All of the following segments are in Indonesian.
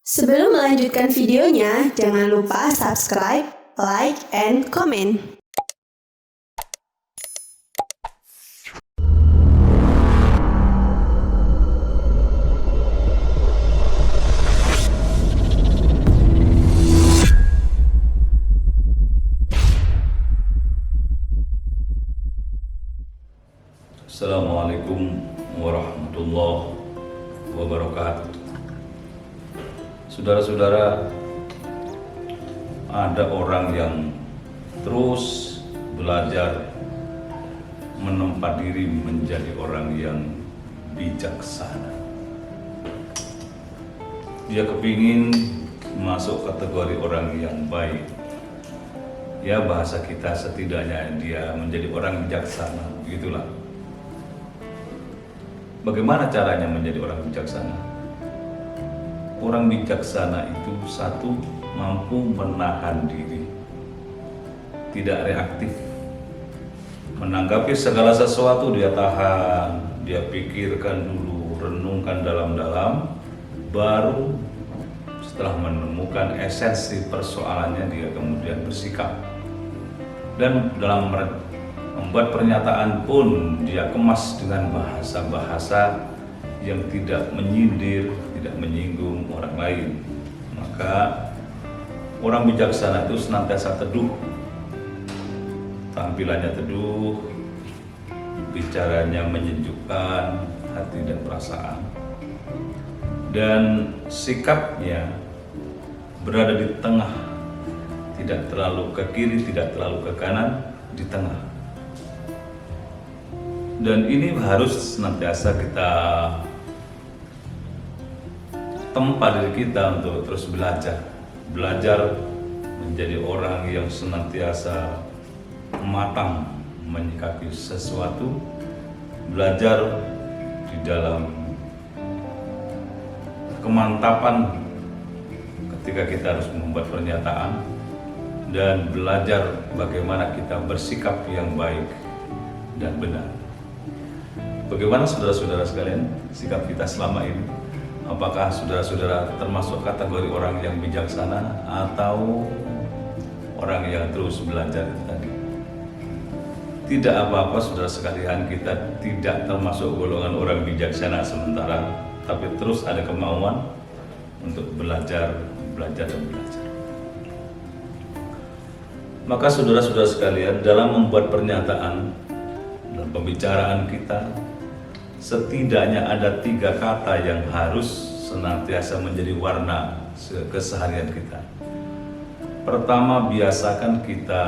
Sebelum melanjutkan videonya, jangan lupa subscribe, like, and comment. Assalamualaikum warahmatullahi wabarakatuh. Saudara-saudara, ada orang yang terus belajar menempa diri menjadi orang yang bijaksana. Dia kepingin masuk kategori orang yang baik. Ya, bahasa kita setidaknya dia menjadi orang bijaksana, begitulah. Bagaimana caranya menjadi orang bijaksana? Orang bijaksana itu satu, mampu menahan diri, tidak reaktif. Menanggapi segala sesuatu dia tahan, dia pikirkan dulu, renungkan dalam-dalam, baru setelah menemukan esensi persoalannya dia kemudian bersikap. Dan dalam membuat pernyataan pun dia kemas dengan bahasa-bahasa yang tidak menyindir, tidak menyinggung orang lain. Maka orang bijaksana itu senantiasa teduh, tampilannya teduh, bicaranya menyejukkan hati dan perasaan, dan sikapnya berada di tengah, tidak terlalu ke kiri, tidak terlalu ke kanan, di tengah. Dan ini harus senantiasa kita tempa diri kita untuk terus belajar menjadi orang yang senantiasa matang menyikapi sesuatu, belajar di dalam kemantapan ketika kita harus membuat pernyataan, dan belajar bagaimana kita bersikap yang baik dan benar. Bagaimana saudara-saudara sekalian sikap kita selama ini? Apakah saudara-saudara termasuk kategori orang yang bijaksana atau orang yang terus belajar itu tadi? Tidak apa-apa saudara sekalian, kita tidak termasuk golongan orang bijaksana sementara, tapi terus ada kemauan untuk belajar dan belajar. Maka saudara-saudara sekalian, dalam membuat pernyataan dan pembicaraan kita, setidaknya ada 3 kata yang harus senantiasa menjadi warna keseharian kita. Pertama, biasakan kita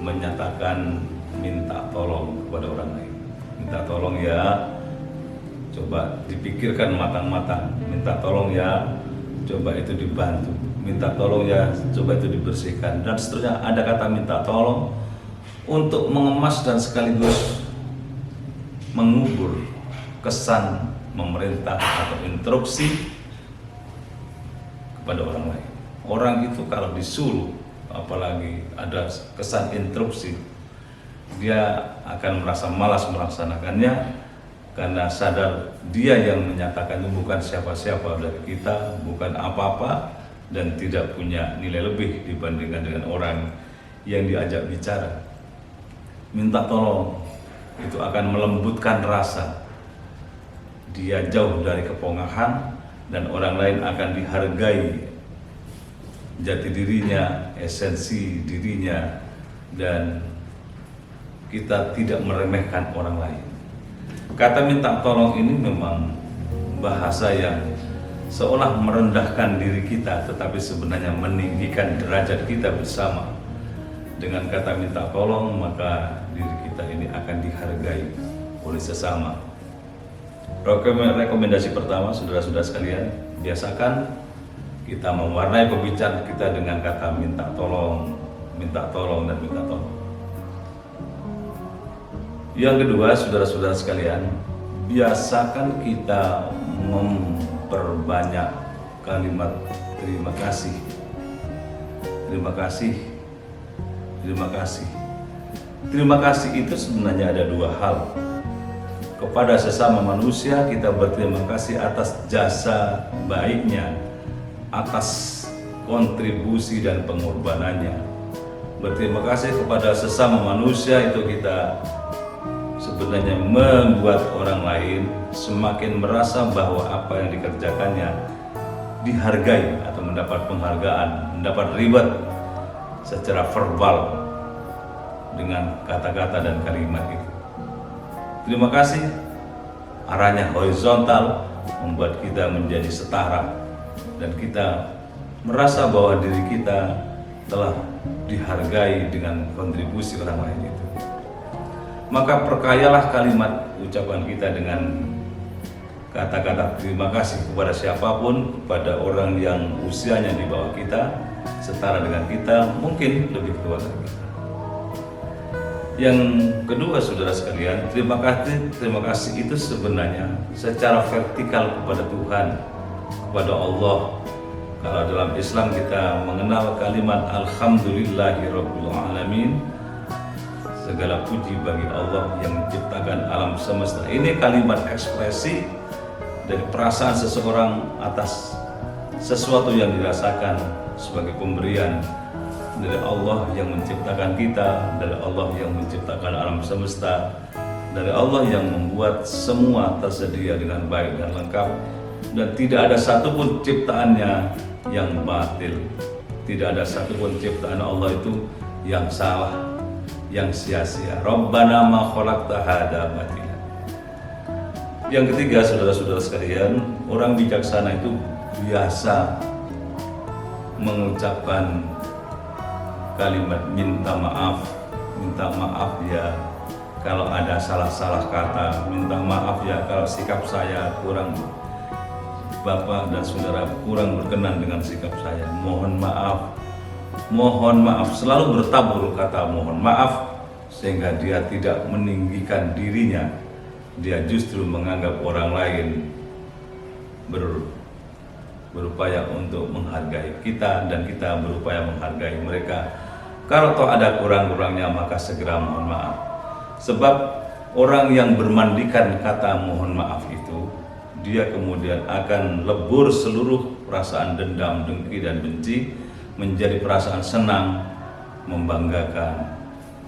menyatakan minta tolong kepada orang lain. Minta tolong ya, coba dipikirkan matang-matang. Minta tolong ya, coba itu dibantu. Minta tolong ya, coba itu dibersihkan, dan seterusnya. Ada kata minta tolong untuk mengemas dan sekaligus mengubur kesan memerintah atau instruksi kepada orang lain. Orang itu kalau disuruh, apalagi ada kesan instruksi, dia akan merasa malas melaksanakannya karena sadar dia yang menyatakan itu bukan siapa-siapa dari kita, bukan apa-apa, dan tidak punya nilai lebih dibandingkan dengan orang yang diajak bicara. Minta tolong itu akan melembutkan rasa. Dia jauh dari kepongahan, dan orang lain akan dihargai jati dirinya, esensi dirinya, dan kita tidak meremehkan orang lain. Kata minta tolong ini memang bahasa yang seolah merendahkan diri kita, tetapi sebenarnya meninggikan derajat kita bersama. Dengan kata minta tolong, maka diri kita ini akan dihargai oleh sesama. Rekomendasi pertama, saudara-saudara sekalian, biasakan kita mewarnai pembicaraan kita dengan kata minta tolong, dan minta tolong. Yang kedua, saudara-saudara sekalian, biasakan kita memperbanyak kalimat terima kasih. Terima kasih. Terima kasih. Terima kasih itu sebenarnya ada 2 hal. Kepada sesama manusia kita berterima kasih atas jasa baiknya atas kontribusi dan pengorbanannya. Berterima kasih kepada sesama manusia itu kita sebenarnya membuat orang lain semakin merasa bahwa apa yang dikerjakannya dihargai atau mendapat penghargaan, mendapat reward secara verbal dengan kata-kata dan kalimat itu. Terima kasih. Arahnya horizontal membuat kita menjadi setara dan kita merasa bahwa diri kita telah dihargai dengan kontribusi orang lain itu. Maka perkayalah kalimat ucapan kita dengan kata-kata terima kasih kepada siapapun, kepada orang yang usianya di bawah kita, setara dengan kita, mungkin lebih tua dari kita. Yang kedua, saudara sekalian, terima kasih itu sebenarnya secara vertikal kepada Tuhan, kepada Allah. Kalau dalam Islam kita mengenal kalimat Alhamdulillahirabbil alamin, segala puji bagi Allah yang menciptakan alam semesta. Ini kalimat ekspresi dari perasaan seseorang atas sesuatu yang dirasakan sebagai pemberian dari Allah yang menciptakan kita, dari Allah yang menciptakan alam semesta, dari Allah yang membuat semua tersedia dengan baik dan lengkap, dan tidak ada satupun ciptaannya yang batil. Tidak ada satupun ciptaan Allah itu yang salah, yang sia-sia. Rabbana ma khalaqta hadza batila. Yang ketiga, saudara-saudara sekalian, orang bijaksana itu biasa mengucapkan kalimat minta maaf ya kalau ada salah-salah kata, minta maaf ya kalau sikap saya kurang, Bapak dan Saudara kurang berkenan dengan sikap saya, mohon maaf, selalu bertabur kata mohon maaf, sehingga dia tidak meninggikan dirinya, dia justru menganggap orang lain berupaya untuk menghargai kita dan kita berupaya menghargai mereka. Kalau toh ada kurang-kurangnya maka segera mohon maaf. Sebab orang yang bermandikan kata mohon maaf itu, dia kemudian akan lebur seluruh perasaan dendam, dengki dan benci menjadi perasaan senang, membanggakan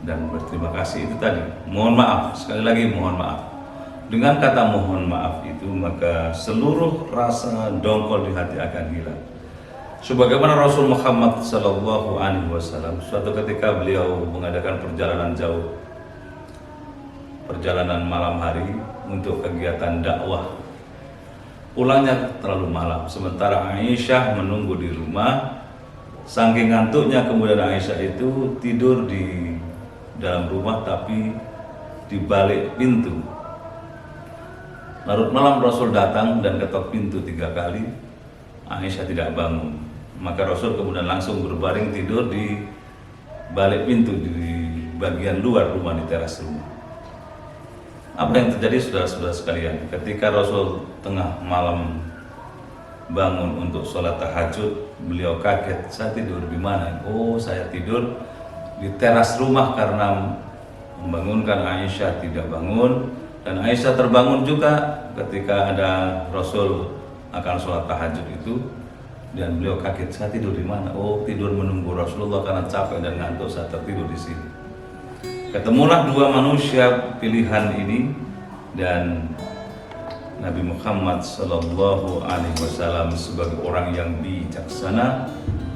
dan berterima kasih. Itu tadi, mohon maaf, sekali lagi mohon maaf. Dengan kata mohon maaf itu, maka seluruh rasa dongkol di hati akan hilang. Sebagaimana Rasul Muhammad SAW, suatu ketika beliau mengadakan perjalanan jauh, perjalanan malam hari untuk kegiatan dakwah. Pulangnya terlalu malam, sementara Aisyah menunggu di rumah. Saking ngantuknya kemudian Aisyah itu tidur di dalam rumah tapi di balik pintu. Larut malam Rasul datang dan ketok pintu 3 kali. Aisyah tidak bangun. Maka Rasul kemudian langsung berbaring tidur di balik pintu di bagian luar rumah, di teras rumah. Apa yang terjadi, saudara-saudara sekalian? Ketika Rasul tengah malam bangun untuk sholat tahajud, beliau kaget. Saya tidur di mana? Oh, saya tidur di teras rumah karena membangunkan Aisyah tidak bangun. Dan Aisyah terbangun juga ketika ada Rasul akan sholat tahajud itu, dan beliau kaget, saya tidur di mana? Oh, tidur menunggu Rasulullah karena capek dan ngantuk, saya tertidur di sini. Ketemulah dua manusia pilihan ini, dan Nabi Muhammad SAW sebagai orang yang bijaksana,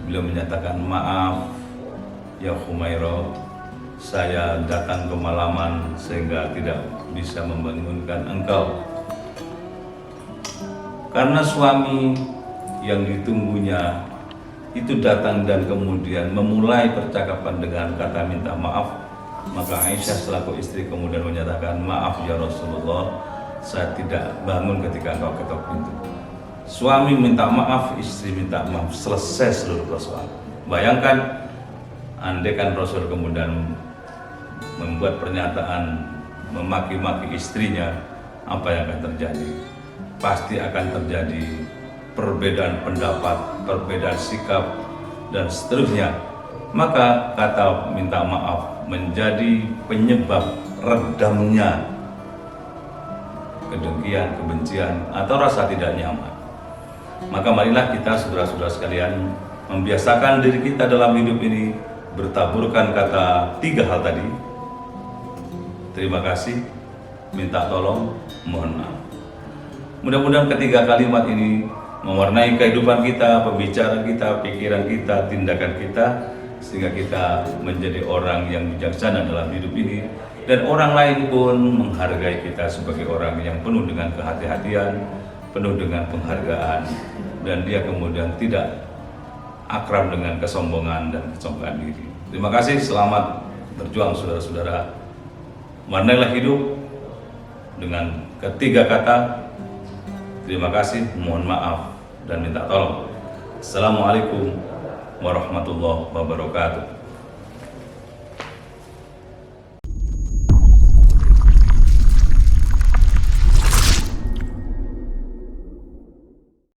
beliau menyatakan, maaf ya Humairah, saya datang kemalaman sehingga tidak bisa membangunkan engkau. Karena suami yang ditunggunya itu datang dan kemudian memulai percakapan dengan kata minta maaf, maka Aisyah selaku istri kemudian menyatakan, maaf ya Rasulullah, saya tidak bangun ketika engkau ketok pintu. Suami minta maaf, istri minta maaf, selesai seluruh persoalan. Bayangkan andaikan Rasul kemudian membuat pernyataan memaki-maki istrinya, apa yang akan terjadi? Pasti akan terjadi perbedaan pendapat, perbedaan sikap, dan seterusnya. Maka kata minta maaf menjadi penyebab redamnya kedengkian, kebencian, atau rasa tidak nyaman. Maka marilah kita saudara-saudara sekalian membiasakan diri kita dalam hidup ini bertaburkan kata 3 hal tadi. Terima kasih, minta tolong, mohon maaf. Mudah-mudahan ketiga kalimat ini mewarnai kehidupan kita, pembicaraan kita, pikiran kita, tindakan kita, sehingga kita menjadi orang yang bijaksana dalam hidup ini, dan orang lain pun menghargai kita sebagai orang yang penuh dengan kehati-hatian, penuh dengan penghargaan, dan dia kemudian tidak akrab dengan kesombongan dan kesombongan diri. Terima kasih, selamat berjuang saudara-saudara. Warnailah hidup dengan ketiga kata, terima kasih, mohon maaf, dan minta tolong. Assalamualaikum warahmatullahi wabarakatuh.